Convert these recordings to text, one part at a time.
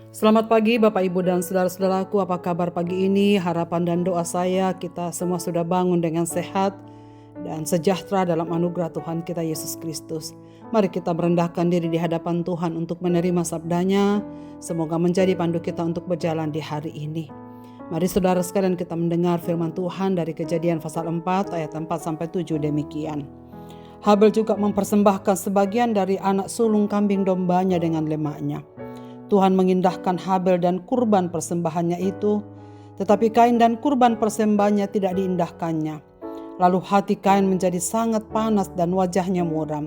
Selamat pagi Bapak Ibu dan saudara-saudaraku, apa kabar pagi ini? Harapan dan doa saya kita semua sudah bangun dengan sehat dan sejahtera dalam anugerah Tuhan kita Yesus Kristus. Mari kita merendahkan diri di hadapan Tuhan untuk menerima sabdanya. Semoga menjadi pandu kita untuk berjalan di hari ini. Mari saudara sekalian kita mendengar firman Tuhan dari Kejadian pasal 4 ayat 4-7 demikian. Habel juga mempersembahkan sebagian dari anak sulung kambing dombanya dengan lemaknya. Tuhan mengindahkan Habel dan kurban persembahannya itu, tetapi Kain dan kurban persembahannya tidak diindahkannya. Lalu hati Kain menjadi sangat panas dan wajahnya muram.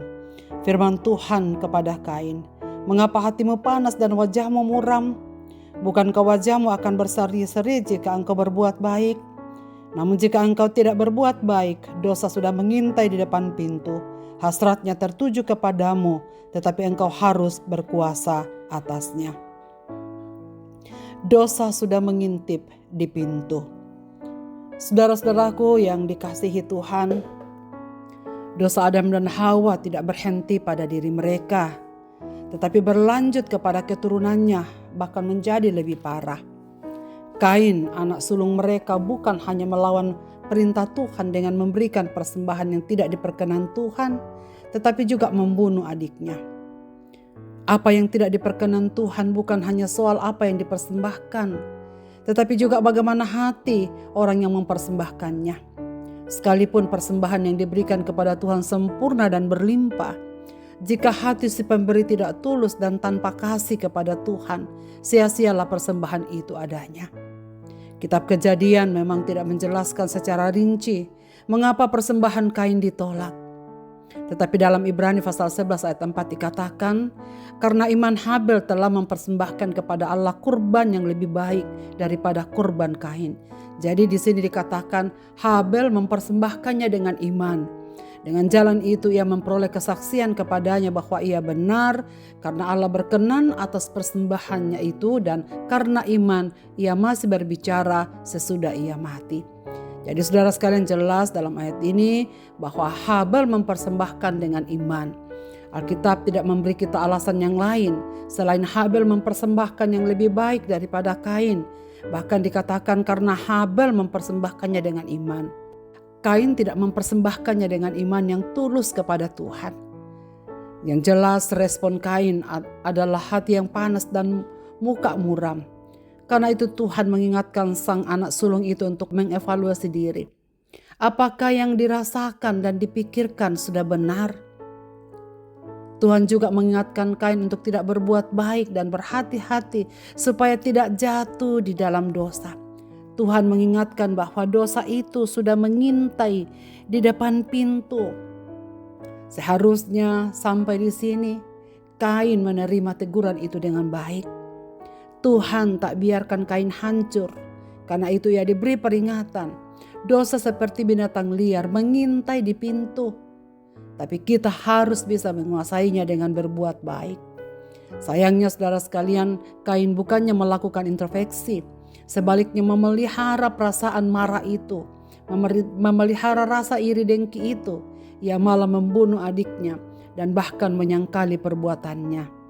Firman Tuhan kepada Kain, "Mengapa hatimu panas dan wajahmu muram? Bukankah wajahmu akan berseri-seri jika engkau berbuat baik? Namun jika engkau tidak berbuat baik, dosa sudah mengintai di depan pintu. Hasratnya tertuju kepadamu, tetapi engkau harus berkuasa atasnya." Dosa sudah mengintip di pintu. Saudara-saudaraku yang dikasihi Tuhan, dosa Adam dan Hawa tidak berhenti pada diri mereka, tetapi berlanjut kepada keturunannya, bahkan menjadi lebih parah. Kain, anak sulung mereka, bukan hanya melawan perintah Tuhan dengan memberikan persembahan yang tidak diperkenan Tuhan, tetapi juga membunuh adiknya. Apa yang tidak diperkenan Tuhan bukan hanya soal apa yang dipersembahkan, tetapi juga bagaimana hati orang yang mempersembahkannya. Sekalipun persembahan yang diberikan kepada Tuhan sempurna dan berlimpah, jika hati si pemberi tidak tulus dan tanpa kasih kepada Tuhan, sia-sialah persembahan itu adanya. Kitab Kejadian memang tidak menjelaskan secara rinci mengapa persembahan Kain ditolak. Tetapi dalam Ibrani pasal 11 ayat 4 dikatakan, karena iman Habel telah mempersembahkan kepada Allah kurban yang lebih baik daripada kurban Kain. Jadi di sini dikatakan Habel mempersembahkannya dengan iman. Dengan jalan itu ia memperoleh kesaksian kepadanya bahwa ia benar karena Allah berkenan atas persembahannya itu, dan karena iman ia masih berbicara sesudah ia mati. Jadi saudara sekalian, jelas dalam ayat ini bahwa Habel mempersembahkan dengan iman. Alkitab tidak memberi kita alasan yang lain selain Habel mempersembahkan yang lebih baik daripada Kain. Bahkan dikatakan karena Habel mempersembahkannya dengan iman. Kain tidak mempersembahkannya dengan iman yang tulus kepada Tuhan. Yang jelas respon Kain adalah hati yang panas dan muka muram. Karena itu Tuhan mengingatkan sang anak sulung itu untuk mengevaluasi diri. Apakah yang dirasakan dan dipikirkan sudah benar? Tuhan juga mengingatkan Kain untuk tidak berbuat baik dan berhati-hati supaya tidak jatuh di dalam dosa. Tuhan mengingatkan bahwa dosa itu sudah mengintai di depan pintu. Seharusnya sampai di sini Kain menerima teguran itu dengan baik. Tuhan tak biarkan Kain hancur. Karena itu ia diberi peringatan. Dosa seperti binatang liar mengintai di pintu. Tapi kita harus bisa menguasainya dengan berbuat baik. Sayangnya saudara sekalian, Kain bukannya melakukan introspeksi. Sebaliknya memelihara perasaan marah itu. Memelihara rasa iri dengki itu. Ia malah membunuh adiknya dan bahkan menyangkali perbuatannya.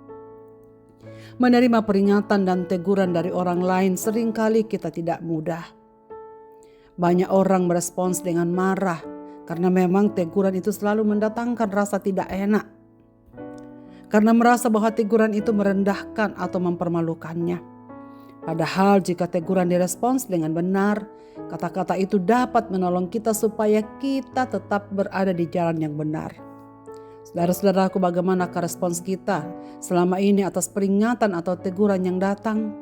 Menerima peringatan dan teguran dari orang lain seringkali kita tidak mudah. Banyak orang merespons dengan marah karena memang teguran itu selalu mendatangkan rasa tidak enak. Karena merasa bahwa teguran itu merendahkan atau mempermalukannya. Padahal jika teguran direspons dengan benar, kata-kata itu dapat menolong kita supaya kita tetap berada di jalan yang benar. Saudara-saudaraku, bagaimanakah respons kita selama ini atas peringatan atau teguran yang datang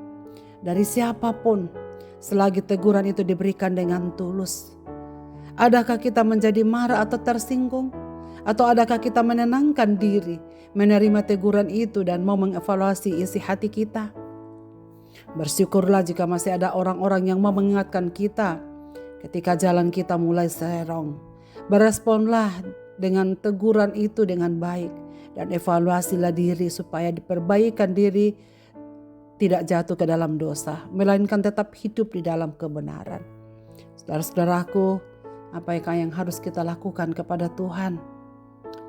dari siapapun, selagi teguran itu diberikan dengan tulus? Adakah kita menjadi marah atau tersinggung? Atau adakah kita menenangkan diri, menerima teguran itu dan mau mengevaluasi isi hati kita? Bersyukurlah jika masih ada orang-orang yang mau mengingatkan kita ketika jalan kita mulai serong. Beresponlah dengan teguran itu dengan baik dan evaluasilah diri supaya diperbaikan diri tidak jatuh ke dalam dosa, melainkan tetap hidup di dalam kebenaran. Saudara-saudaraku, apa yang harus kita lakukan kepada Tuhan?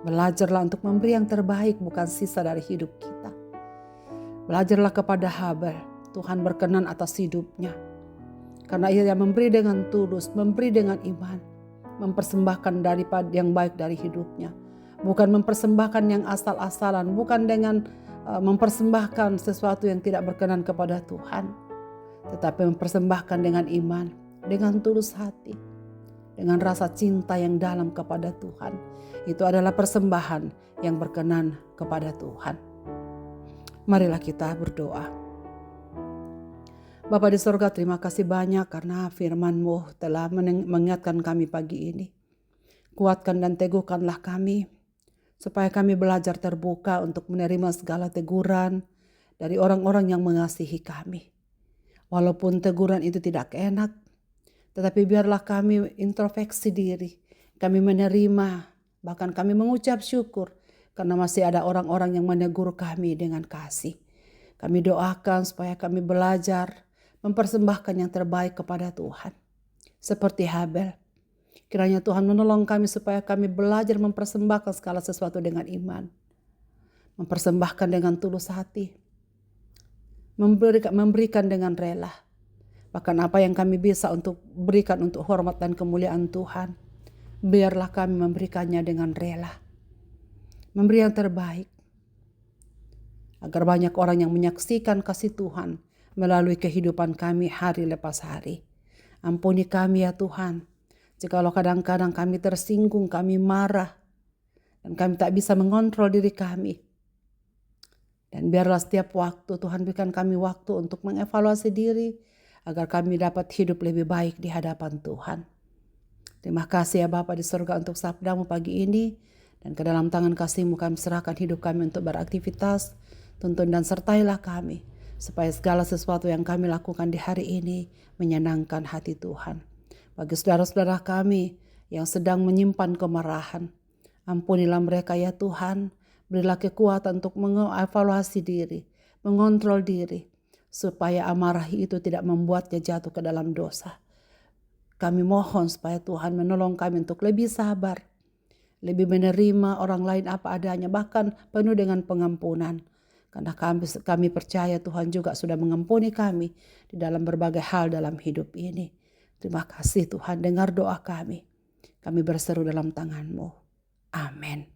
Belajarlah untuk memberi yang terbaik, bukan sisa dari hidup kita. Belajarlah kepada Habel. Tuhan berkenan atas hidupnya. Karena ia memberi dengan tulus, memberi dengan iman, mempersembahkan daripada yang baik dari hidupnya. Bukan mempersembahkan yang asal-asalan, bukan dengan mempersembahkan sesuatu yang tidak berkenan kepada Tuhan, tetapi mempersembahkan dengan iman, dengan tulus hati, dengan rasa cinta yang dalam kepada Tuhan. Itu adalah persembahan yang berkenan kepada Tuhan. Marilah kita berdoa. Bapa di sorga, terima kasih banyak karena firman-Mu telah mengingatkan kami pagi ini. Kuatkan dan teguhkanlah kami, supaya kami belajar terbuka untuk menerima segala teguran dari orang-orang yang mengasihi kami. Walaupun teguran itu tidak enak, tetapi biarlah kami introspeksi diri, kami menerima, bahkan kami mengucap syukur, karena masih ada orang-orang yang menegur kami dengan kasih. Kami doakan supaya kami belajar mempersembahkan yang terbaik kepada Tuhan. Seperti Habel. Kiranya Tuhan menolong kami supaya kami belajar mempersembahkan segala sesuatu dengan iman. Mempersembahkan dengan tulus hati. Memberikan dengan rela. Bahkan apa yang kami bisa untuk berikan untuk hormat dan kemuliaan Tuhan, biarlah kami memberikannya dengan rela. Memberi yang terbaik. Agar banyak orang yang menyaksikan kasih Tuhan melalui kehidupan kami hari lepas hari. Ampuni kami ya Tuhan, jikalau kadang-kadang kami tersinggung, kami marah, dan kami tak bisa mengontrol diri kami. Dan biarlah setiap waktu Tuhan berikan kami waktu untuk mengevaluasi diri, agar kami dapat hidup lebih baik di hadapan Tuhan. Terima kasih ya Bapa di surga untuk sabda-Mu pagi ini, dan ke dalam tangan kasih-Mu kami serahkan hidup kami untuk beraktivitas. Tuntun dan sertailah kami, supaya segala sesuatu yang kami lakukan di hari ini menyenangkan hati Tuhan. Bagi saudara-saudara kami yang sedang menyimpan kemarahan, ampunilah mereka ya Tuhan. Berilah kekuatan untuk mengevaluasi diri, mengontrol diri, supaya amarah itu tidak membuatnya jatuh ke dalam dosa. Kami mohon supaya Tuhan menolong kami untuk lebih sabar, lebih menerima orang lain apa adanya, bahkan penuh dengan pengampunan. Karena kami percaya Tuhan juga sudah mengampuni kami di dalam berbagai hal dalam hidup ini. Terima kasih Tuhan, dengar doa kami. Kami berseru dalam tangan-Mu. Amin.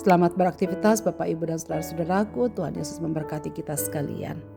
Selamat beraktivitas Bapak, Ibu, dan saudara-saudaraku. Tuhan Yesus memberkati kita sekalian.